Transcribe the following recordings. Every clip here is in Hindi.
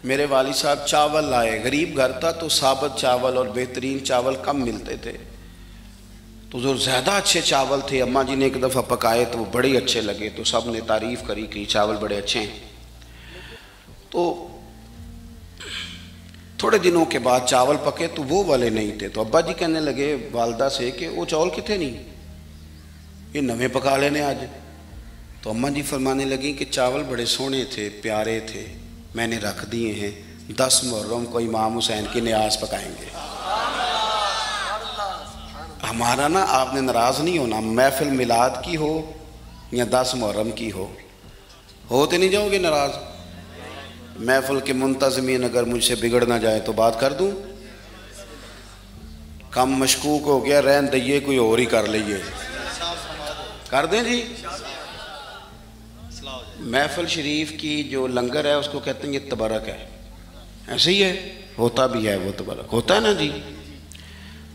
मेरे वाली साहब चावल लाए, गरीब घर था तो साबुत चावल और बेहतरीन चावल कम मिलते थे, तो जो ज़्यादा अच्छे चावल थे अम्मा जी ने एक दफ़ा पकाए तो वो बड़े अच्छे लगे, तो सब ने तारीफ़ करी कि चावल बड़े अच्छे हैं। तो थोड़े दिनों के बाद चावल पके तो वो वाले नहीं थे, तो अब्बा जी कहने लगे वालदा से कि वो चावल कितने नहीं, ये नवे पका लेने आज। तो अम्मा जी फरमाने लगी कि चावल बड़े सोहने थे, प्यारे थे, मैंने रख दिए हैं, 10 मुहर्रम को इमाम हुसैन की न्याज पकाएंगे। हमारा ना, आपने नाराज़ नहीं होना, महफिल मिलाद की हो या 10 मुहर्रम की हो तो नहीं जाओगे नाराज़? महफिल के मुंतज़मीन अगर मुझसे बिगड़ ना जाए तो बात कर दूं, कम मशकूक हो गया, रहन दइए कोई और ही कर लीजिए, कर दें जी। महफिल शरीफ की जो लंगर है उसको कहते हैं ये तबरक है, ऐसे ही है, होता भी है, वो तबरक होता है ना जी।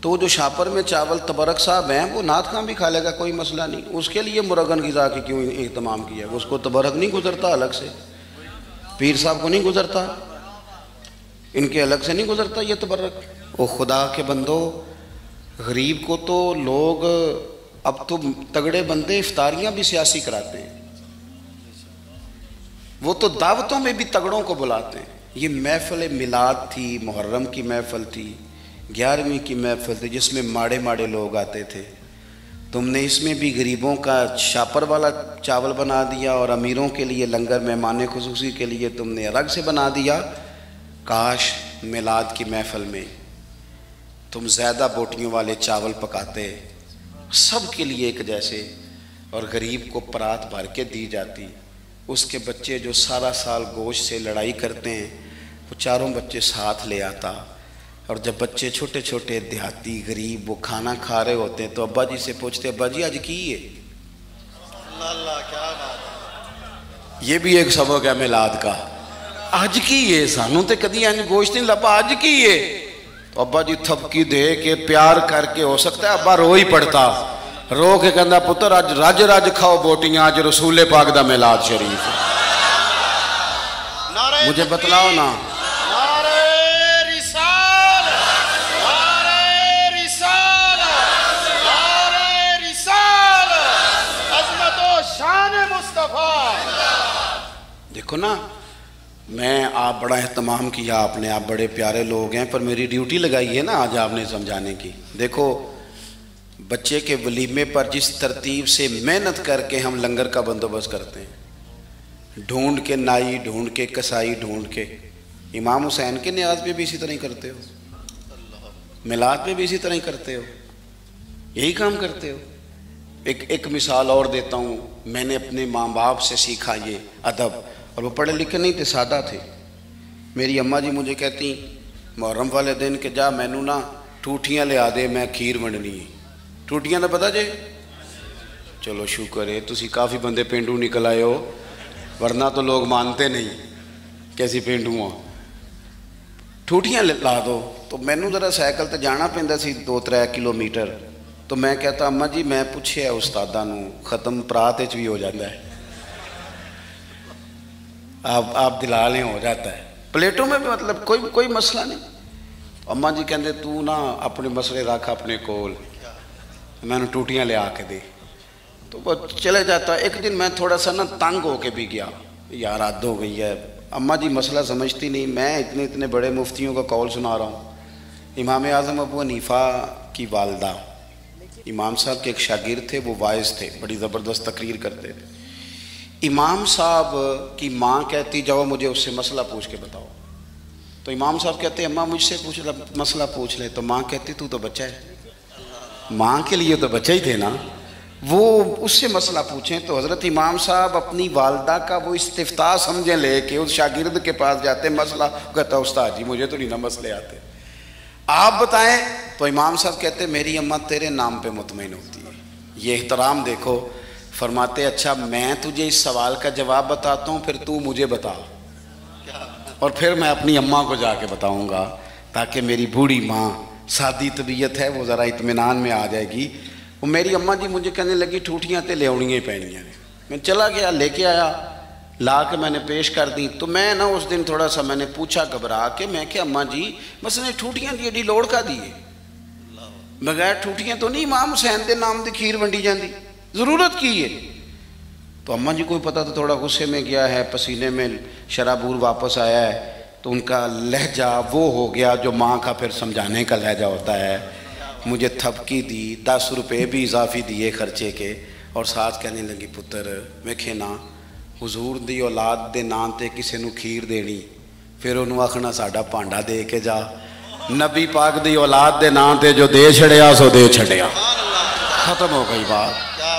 तो जो शापर में चावल तबरक साहब हैं वो नात खां भी खा लेगा, कोई मसला नहीं, उसके लिए मुरगन गिज़ा की क्यों इहतमाम किया, उसको तबरक नहीं गुजरता अलग से, पीर साहब को नहीं गुजरता, इनके अलग से नहीं गुजरता ये तबरक। ओ खुदा के बंदो, गरीब को तो लोग अब तो तगड़े बंदे इफ्तारियां भी सियासी कराते हैं, वो तो दावतों में भी तगड़ों को बुलाते हैं। ये महफिल मिलाद थी, मुहर्रम की महफिल थी, 11वीं की महफिल थी, जिसमें माड़े माड़े लोग आते थे, तुमने इसमें भी गरीबों का शापर वाला चावल बना दिया और अमीरों के लिए लंगर मेहमान खुसूसी के लिए तुमने अलग से बना दिया। काश मिलाद की महफिल में तुम ज़्यादा बोटियों वाले चावल पकाते, सब के लिए एक जैसे, और गरीब को परात भर के दी जाती। उसके बच्चे जो सारा साल गोश्त से लड़ाई करते हैं वो चारों बच्चे साथ ले आता, और जब बच्चे छोटे छोटे देहाती गरीब वो खाना खा रहे होते हैं तो अब्बा जी से पूछते, अब्बा जी आज की है? अल्लाह क्या बात है, ये भी एक सबक है मिलाद का, आज की है, सानू तो कभी अंज गोश्त नहीं लपा, आज की है। तो अब्बा जी थपकी दे के प्यार करके, हो सकता है अब्बा रो ही पड़ता, रो के कहता पुत्र अज रज रज खाओ बोटियां, अज रसूले पाक दा मिलाद शरीफ है, मुझे बतलाओ ना। देखो ना, मैं आप बड़ा एहतमाम किया आपने, आप बड़े प्यारे लोग हैं, पर मेरी ड्यूटी लगाई है ना आज आपने समझाने की। देखो बच्चे के वलीमे पर जिस तरतीब से मेहनत करके हम लंगर का बंदोबस्त करते हैं, ढूंढ के नाई, ढूंढ के कसाई, ढूंढ के, इमाम हुसैन के न्याज पे भी इसी तरह ही करते हो, मिलाद पे भी इसी तरह ही करते हो, यही काम करते हो। एक मिसाल और देता हूँ, मैंने अपने माँ बाप से सीखा ये अदब, और वो पढ़े लिखे नहीं थे, सादा थे। मेरी अम्मा जी मुझे कहती मुहर्रम वाले दिन के जा मैनू ना ठूठियाँ लिया दे, मैं खीर वंडनी है। ठूठियाँ तो पता जे? चलो शुक्र है तुसी काफ़ी बंदे पेंडू निकल आए हो, वरना तो लोग मानते नहीं कैसी पेंडू हाँ। ठूठियाँ ला दो, तो मैनू जरा साइकिल तो जाना पैंदा सी 2-3 किलोमीटर, तो मैं कहता अम्मा जी मैं पूछे उस्तादा नू, ख़त्म परात भी हो जाता है, आप दिला लें हो जाता है, प्लेटों में भी मतलब कोई मसला नहीं। अम्मा जी कहते तू ना अपने मसले रख अपने कोल, मैंने टूटियाँ ले आके दे, तो वो चले जाता। एक दिन मैं थोड़ा सा ना तंग होके भी गया, यार हद हो गई है, अम्मा जी मसला समझती नहीं, मैं इतने बड़े मुफ्तियों का कौल सुना रहा हूँ। इमाम आज़म अबू हनीफा की वालदा इमाम साहब के एक शागिर्द थे, वो वाइज थे, बड़ी ज़बरदस्त तकरीर करते थे। इमाम साहब की माँ कहती जाओ मुझे उससे मसला पूछ के बताओ, तो इमाम साहब कहते अम्मा मुझसे मसला पूछ ले, तो माँ कहती तू तो बच्चा है, माँ के लिए तो बच्चे ही थे ना, वो उससे मसला पूछें। तो हज़रत इमाम साहब अपनी वालदा का वो इस्तिफ्ताह समझे लेके उस शागिर्द के पास जाते, मसला कहता उस्ताद जी मुझे तो नहीं ना मसले आते, आप बताएं। तो इमाम साहब कहते मेरी अम्मा तेरे नाम पे मुतमईन होती है, ये एहतराम देखो। फरमाते अच्छा मैं तुझे इस सवाल का जवाब बताता हूँ, फिर तू मुझे बता, और फिर मैं अपनी अम्मा को जाके बताऊँगा, ताकि मेरी बूढ़ी माँ सादी तबीयत है वो ज़रा इत्मीनान में आ जाएगी। वो मेरी अम्मा जी मुझे कहने लगी ठूठियाँ तो ले आनियाँ ही पैनियाँ ने। मैं चला गया, लेके आया, ला के मैंने पेश कर दी। तो मैं ना उस दिन थोड़ा सा मैंने पूछा घबरा के, मैं क्या अम्मा जी बस ने ठूठियां दी एडी लोड़ का दी है, बगैर ठूठियां तो नहीं इमाम हुसैन के नाम की खीर वंडी जाती, जरूरत की है। तो अम्मा जी को पता तो थोड़ा गुस्से में गया है, पसीने में शराबूर वापस आया है, तो उनका लहजा वो हो गया जो माँ का फिर समझाने का लहजा होता है। मुझे थपकी दी, 10 रुपये भी इजाफी दिए खर्चे के, और साथ कहने लगी पुत्र वेखे ना हुजूर दी औलाद दे नाम ते किसी नूं खीर देनी, फिर उन्होंने आखना साडा भांडा दे के जा। नबी पाक दी औलाद दे नाम ते जो दे छड़िया सो दे छड़िया, खत्म हो गई बात,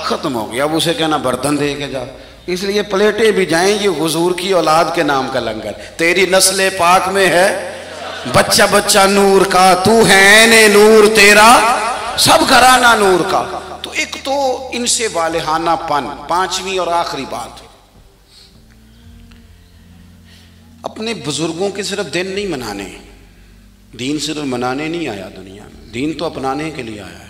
खत्म हो गया। अब उसे कहना बर्तन दे के जा। इसलिए प्लेटें भी जाएंगी हुजूर की औलाद के नाम का लंगर। तेरी नस्ले पाक में है बच्चा बच्चा नूर का, तू है ने नूर तेरा सब घराना नूर का। तो एक तो इनसे वालिहानापन। पांचवी और आखिरी बात, अपने बुजुर्गों के सिर्फ दिन नहीं मनाने, दीन सिर्फ मनाने नहीं आया दुनिया में, दीन तो अपनाने के लिए आया है।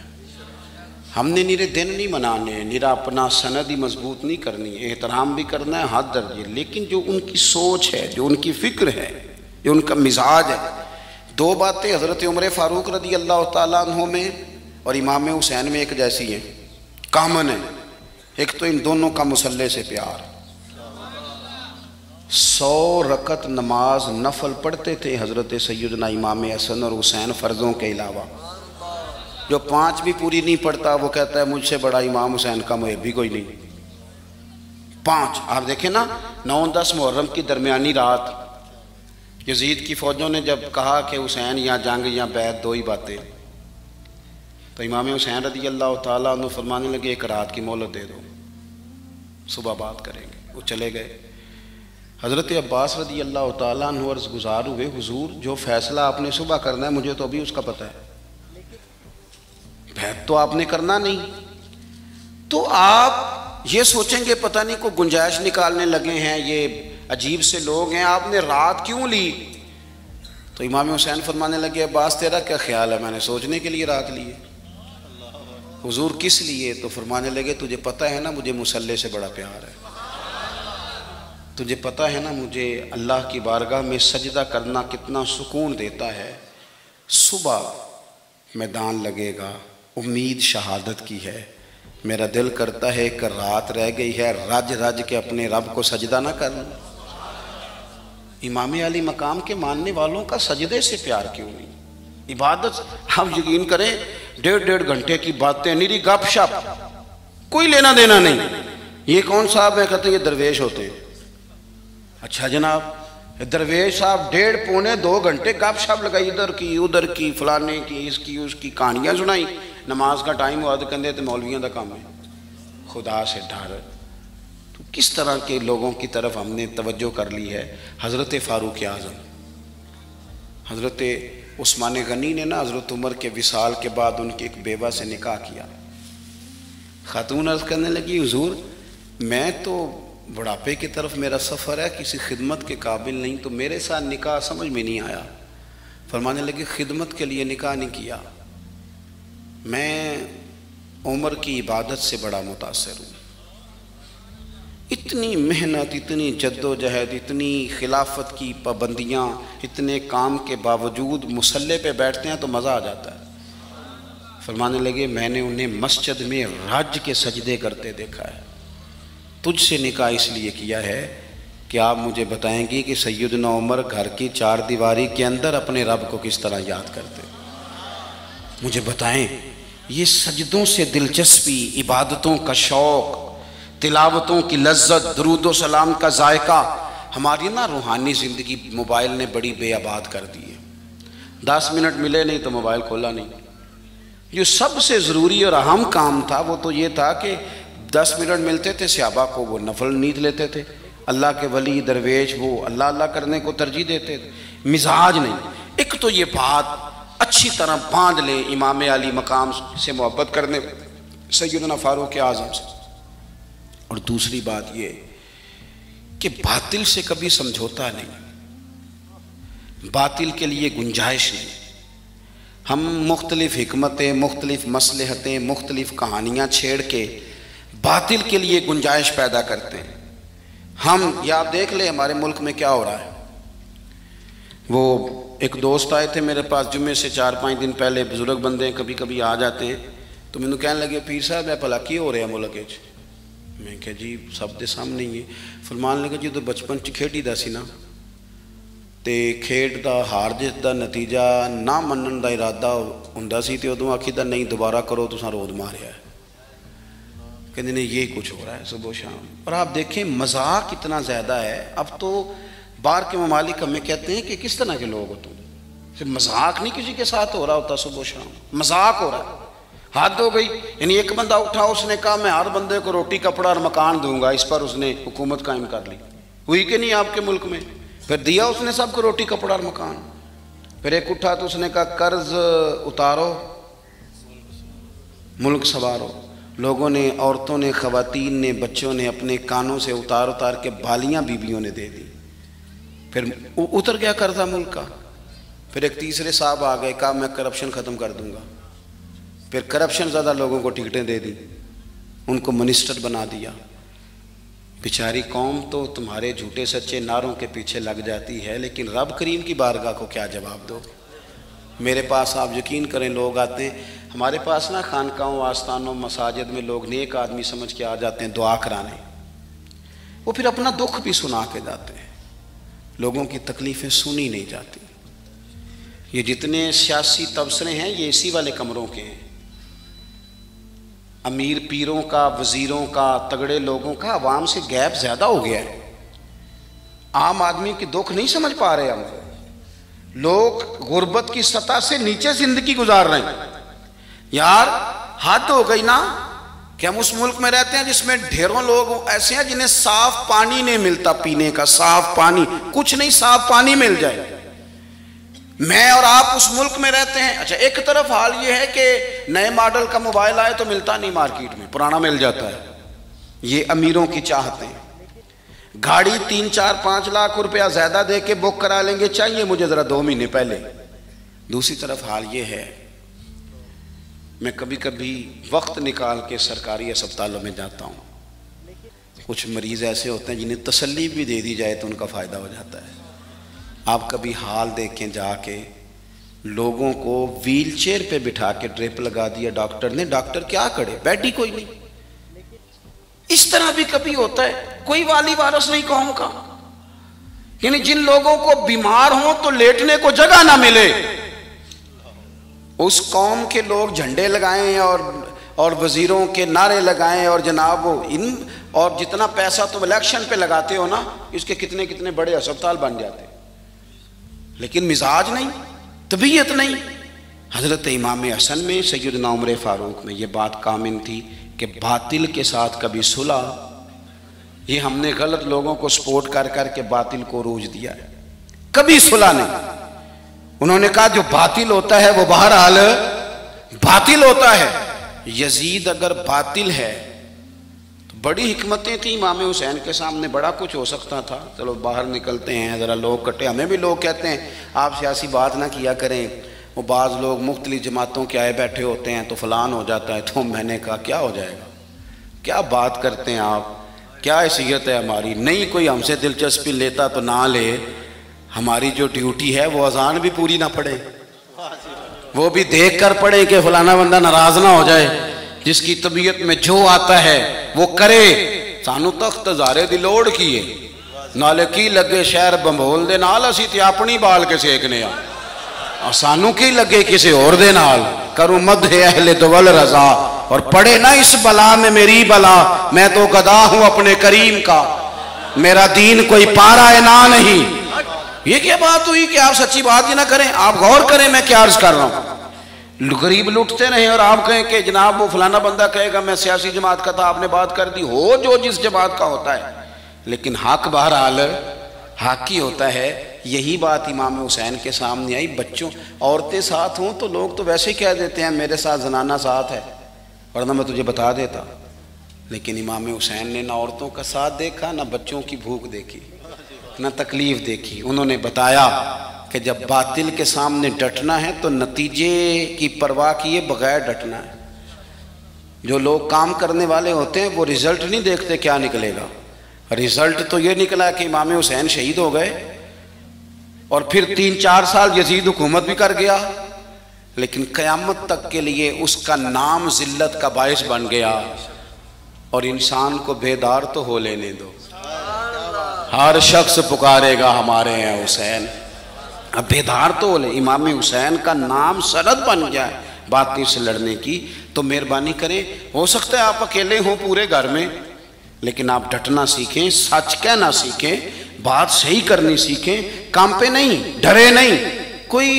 हमने निरे दिन नहीं मनाने, निरा अपना सनद ही मजबूत नहीं करनी, एहतराम भी करना है हद दर्जे, लेकिन जो उनकी सोच है, जो उनकी फिक्र है, जो उनका मिजाज है। दो बातें हज़रत उमर फ़ारूक रज़ी अल्लाह ताला अन्हु में और इमाम हुसैन में एक जैसी हैं, कामन है। एक तो इन दोनों का मुसल्ले से प्यार। 100 रकत नमाज नफल पढ़ते थे हज़रत सैयदना इमाम हसन और हुसैन फ़र्ज़ों के अलावा। जो 5 भी पूरी नहीं पढ़ता वो कहता है मुझसे बड़ा इमाम हुसैन का मुहब्बी कोई नहीं। 5 आप देखें ना, 9-10 मुहर्रम की दरमियानी रात यजीद की फ़ौजों ने जब कहा कि हुसैन या जंग या बैत, दो ही बातें, तो इमाम हुसैन रज़ी अल्लाह ताला अन्हु फरमाने लगे एक रात की मोहलत दे दो, सुबह बात करेंगे। वो चले गए। हज़रत अब्बास रज़ी अल्लाह ताला अन्हु अर्ज़ गुज़ार हुए, हुजूर जो फैसला आपने सुबह करना है मुझे तो अभी उसका पता है, बैत तो आपने करना नहीं। तो आप ये सोचेंगे पता नहीं को गुंजाइश निकालने लगे हैं, ये अजीब से लोग हैं, आपने रात क्यों ली? तो इमाम हुसैन फरमाने लगे अब्बास तेरा क्या ख्याल है, मैंने सोचने के लिए रात ली है। हुजूर किस लिए? तो फरमाने लगे तुझे पता है ना मुझे मुसल्ले से बड़ा प्यार है, तुझे पता है ना मुझे अल्लाह की बारगाह में सजदा करना कितना सुकून देता है। सुबह मैदान लगेगा, उम्मीद शहादत की है, मेरा दिल करता है एक रात रह गई है, रज रज के अपने रब को सजदा ना कर लूं। इमाम अली मकाम के मानने वालों का सजदे से प्यार क्यों नहीं? इबादत हम यकीन करें 1.5 घंटे की बातें, निरी गपशप, कोई लेना देना नहीं। ये कौन साहब है? कहते ये दरवेश होते हैं। अच्छा जनाब, दरवेश साहब 1.5-2 घंटे गपशप लगाई, इधर की उधर की, फलाने की, इसकी उसकी कहानियाँ सुनाई। नमाज का टाइम हुआ तो कहते तो मौलवियों का काम है। खुदा से डर। तो किस तरह के लोगों की तरफ हमने तवज्जो कर ली है। हज़रत फ़ारूक आज़म, हज़रत उस्मान गनी ने ना हज़रत उमर के विसाल के बाद उनकी एक बेवा से निकाह किया। खातून अर्ज़ करने लगी हुजूर मैं तो बुढ़ापे की तरफ मेरा सफ़र है, किसी खिदमत के काबिल नहीं, तो मेरे साथ निकाह समझ में नहीं आया। फरमाने लगे खिदमत के लिए निकाह नहीं किया, मैं उमर की इबादत से बड़ा मुतासर हूँ। इतनी मेहनत, इतनी जद्दोजहद, इतनी खिलाफत की पाबंदियाँ, इतने काम के बावजूद मुसल्ले पे बैठते हैं तो मज़ा आ जाता है। फरमाने लगे मैंने उन्हें मस्जिद में रज के सजदे करते देखा है। तुझसे निकाह इसलिए किया है कि आप मुझे बताएंगी कि सैयदना उमर घर की 4 दीवारी के अंदर अपने रब को किस तरह याद करते। मुझे बताएं ये सजदों से दिलचस्पी, इबादतों का शौक़, तिलावतों की लज्जत, दरूद व सलाम का जायका हमारी ना रूहानी ज़िंदगी मोबाइल ने बड़ी बेआबाद कर दी है। 10 मिनट मिले नहीं तो मोबाइल खोला नहीं। जो सबसे ज़रूरी और अहम काम था वो तो ये था कि 10 मिनट मिलते थे, सहाबा को वो नफल नींद लेते थे, अल्लाह के वली दरवेश वो अल्लाह अल्लाह करने को तरजीह देते थे, मिजाज नहीं। एक तो ये बात अच्छी तरह बांध ले इमाम अली मकाम से मोहब्बत करने सैयदना फ़ारूक आज़म से, और दूसरी बात ये कि बातिल से कभी समझौता नहीं, बातिल के लिए गुंजाइश नहीं। हम मुख्तलिफ हिकमतें, मुख्तलिफ मसलहतें, मुख्तलिफ कहानियाँ छेड़ के बातिल के लिए गुंजाइश पैदा करते हैं। हम या आप देख ले हमारे मुल्क में क्या हो रहा है। वो एक दोस्त आए थे मेरे पास जुम्मे से 4-5 दिन पहले, बुजुर्ग बंदे हैं, कभी कभी आ जाते हैं, तो मैंने कहने लगे पीर साहब मैं भला की हो रहा है मुल्क च। मैं क्या जी सब दे सामने ही है। फरमान लगे जो बचपन च खेडी दा सी ना, ते खेड दा हार जित दा नतीजा ना मनन दा इरादा हुंदा सी, ते उदों आखीदा नहीं दोबारा करो, तुसां रोद मारिया है। कहते नहीं यही कुछ हो रहा है सुबह शाम। और आप देखें मजाक इतना ज़्यादा है। अब तो बाहर के ममालिक हमें कहते हैं कि किस तरह के लोग हो तुम, सिर्फ मजाक नहीं किसी के साथ हो रहा होता, सुबह शाम मजाक हो रहा है, हद हो गई। यानी एक बंदा उठा, उसने कहा मैं हर बंदे को रोटी कपड़ा और मकान दूंगा, इस पर उसने हुकूमत कायम कर ली। हुई कि नहीं आपके मुल्क में? फिर दिया उसने सबको रोटी कपड़ा और मकान। फिर एक उठा तो उसने कहा कर्ज उतारो मुल्क संवारो। लोगों ने, औरतों ने, खवातीन ने, बच्चों ने अपने कानों से उतार उतार के बालियां बीबियों ने दे दी। फिर उतर गया कर्जा मुल्क का। फिर एक तीसरे साहब आ गए, कहा मैं करप्शन ख़त्म कर दूंगा। फिर करप्शन ज़्यादा लोगों को टिकटें दे दी, उनको मिनिस्टर बना दिया। बेचारी कौम तो तुम्हारे झूठे सच्चे नारों के पीछे लग जाती है, लेकिन रब करीम की बारगाह को क्या जवाब दो। मेरे पास आप यकीन करें लोग आते हैं हमारे पास ना, खानकाहों, आस्थानों, मसाजिद में लोग नेक आदमी समझ के आ जाते हैं दुआ कराने। वो फिर अपना दुख भी सुना के जाते हैं, लोगों की तकलीफ़ें सुनी नहीं जाती। ये जितने सियासी तबसरे हैं ये इसी वाले कमरों के हैं। अमीर पीरों का, वजीरों का, तगड़े लोगों का अवाम से गैप ज़्यादा हो गया है। आम आदमी की दुख नहीं समझ पा रहे हम। लोग गुर्बत की सतह से नीचे जिंदगी गुजार रहे हैं। यार हद हो गई ना कि हम उस मुल्क में रहते हैं जिसमें ढेरों लोग ऐसे हैं जिन्हें साफ पानी नहीं मिलता पीने का। साफ पानी कुछ नहीं, साफ पानी मिल जाए। मैं और आप उस मुल्क में रहते हैं। अच्छा, एक तरफ हाल ये है कि नए मॉडल का मोबाइल आए तो मिलता नहीं मार्केट में, पुराना मिल जाता है। ये अमीरों की चाहते हैं। गाड़ी 3-4-5 लाख रुपया ज्यादा दे के बुक करा लेंगे, चाहिए मुझे जरा 2 महीने पहले। दूसरी तरफ हाल ये है, मैं कभी कभी वक्त निकाल के सरकारी अस्पतालों में जाता हूँ। कुछ मरीज ऐसे होते हैं जिन्हें तसल्ली भी दे दी जाए तो उनका फ़ायदा हो जाता है। आप कभी हाल देखें जाके, लोगों को व्हील चेयर पे बिठा के ड्रिप लगा दिया डॉक्टर ने। डॉक्टर क्या करे, बेड ही कोई नहीं। इस तरह भी कभी होता है। कोई वाली वारस नहीं कौम का। यानी जिन लोगों को बीमार हो तो लेटने को जगह ना मिले, उस कौम के लोग झंडे लगाएं और वजीरों के नारे लगाएं और जनाब वो इन, और जितना पैसा तुम इलेक्शन पे लगाते हो ना, इसके कितने कितने बड़े अस्पताल बन जाते। लेकिन मिजाज नहीं, तबीयत नहीं। हजरत इमाम हसन में, सैयदना उमर फारूक में ये बात कामिन थी कि बातिल के साथ कभी सुलह। ये हमने गलत लोगों को सपोर्ट कर कर के बातिल को रूज दिया है, कभी सुलह नहीं। उन्होंने कहा जो बातिल होता है वो बहरहाल बातिल होता है। यजीद अगर बातिल है तो बड़ी हिकमतें थी इमाम हुसैन के सामने, बड़ा कुछ हो सकता था। चलो बाहर निकलते हैं, ज़रा लोग कटे। हमें भी लोग कहते हैं आप सियासी बात ना किया करें, वो बाज़ लोग मुख्तलिफ जमातों के आए बैठे होते हैं तो फलान हो जाता है। तो मैंने कहा क्या हो जाएगा, क्या बात करते हैं आप, क्या हैसियत है हमारी। नहीं कोई हमसे दिलचस्पी लेता तो ना ले, हमारी जो ड्यूटी है वो अजान भी पूरी ना पड़े, वो भी देख कर पड़े कि फलाना बंदा नाराज ना हो जाए। जिसकी तबीयत में जो आता है वो करे। सानू तख्त ज़ारे दी लोड़ की है, नाले की लगे शहर बंबोल दे नाल, असी ते अपनी बाल के सेकने आ, और सानू की लगे किसी और दे नाल। करूं मद है अहले दुवल रजा, और पड़े ना इस बला में मेरी बला। मैं तो गदा हूं अपने करीम का, मेरा दीन कोई पारा है ना नहीं। ये क्या बात हुई कि आप सच्ची बात ही ना करें। आप गौर करें मैं क्या अर्ज कर रहा हूं। गरीब लुटते रहे और आप कहें कि जनाब वो फलाना बंदा कहेगा मैं सियासी जमात का था, आपने बात कर दी। हो जो जिस जमात का होता है, लेकिन हक बहरहाल हक ही होता है। यही बात इमाम हुसैन के सामने आई। बच्चों औरतें साथ हों तो लोग तो वैसे ही कह देते हैं मेरे साथ जनाना साथ है, वरना मैं तुझे बता देता। लेकिन इमाम हुसैन ने ना औरतों का साथ देखा, ना बच्चों की भूख देखी, ना तकलीफ देखी। उन्होंने बताया कि जब बातिल के सामने डटना है तो नतीजे की परवाह किए बगैर डटना है। जो लोग काम करने वाले होते हैं वो रिजल्ट नहीं देखते क्या निकलेगा, रिजल्ट तो ये निकला कि इमाम हुसैन शहीद हो गए और फिर 3-4 साल यजीद हुकूमत भी कर गया, लेकिन क़यामत तक के लिए उसका नाम जिल्लत का बायस बन गया। और इंसान को बेदार तो हो लेने दो, हर शख्स पुकारेगा हमारे हैं हुसैन। अब बेदार तो हो ले, इमाम हुसैन का नाम सरहद बन जाए बातें से लड़ने की, तो मेहरबानी करें। हो सकता है आप अकेले हों पूरे घर में, लेकिन आप डटना सीखें, सच कहना सीखें, बात सही करनी सीखें, काम पे नहीं, डरे नहीं। कोई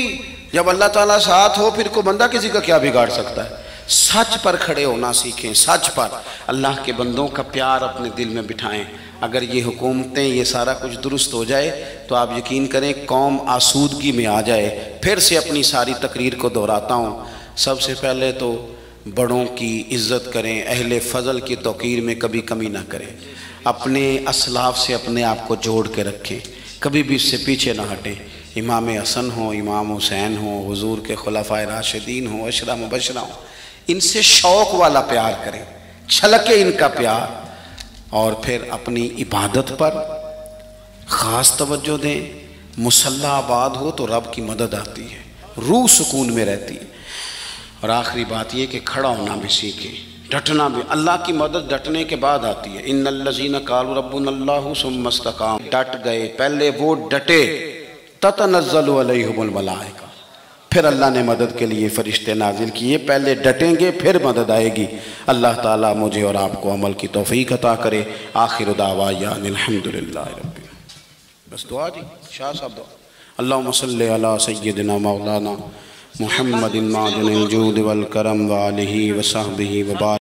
जब अल्लाह ताला साथ हो फिर को बंदा किसी का क्या बिगाड़ सकता है। सच पर खड़े होना सीखें, सच पर। अल्लाह के बंदों का प्यार अपने दिल में बिठाएं। अगर ये हुकूमतें, ये सारा कुछ दुरुस्त हो जाए तो आप यकीन करें कौम आसूदगी में आ जाए। फिर से अपनी सारी तकरीर को दोहराता हूँ। सबसे पहले तो बड़ों की इज़्ज़त करें, अहले फ़ज़ल की तौक़ीर में कभी कमी ना करें, अपने असलाफ से अपने आप को जोड़ के रखें, कभी भी इससे पीछे ना हटें। इमाम हसन हो, इमाम हुसैन हो, हुज़ूर के खुलफ़ाए राशिदीन हो, अशरा मुबशरा हो, इनसे शौक़ वाला प्यार करें, छलके इनका प्यार। और फिर अपनी इबादत पर ख़ास तवज्जो दें। मुसल्ला आबाद हो तो रब की मदद आती है, रूह सुकून में रहती है। और आखिरी बात यह कि खड़ा होना भी सीखें, डटना भी। अल्लाह की मदद डटने के बाद आती है। इन्नल्लज़ीना क़ालू रब्बुनल्लाहु सुम्मा इस्तक़ामू, डट गए, पहले वो डटे, ततनज़्ज़लु अलैहिमुल मलाइका, फिर अल्लाह ने मदद के लिए फ़रिश्ते नाजिल किए। पहले डटेंगे फिर मदद आएगी। अल्लाह ताला मुझे और आपको अमल की तौफ़ीक़ अता करे। आखिर दावाया अल्हम्दुलिल्लाहि रब्बिल। बस दुआ जी, शाह साहब दुआ। अल्लाहुम्मा सल्लि अला सय्यिदिना मौलाना मुहम्मदिन मादिनिल जूद वल करम व आलिहि व सहबिहि व बारिक।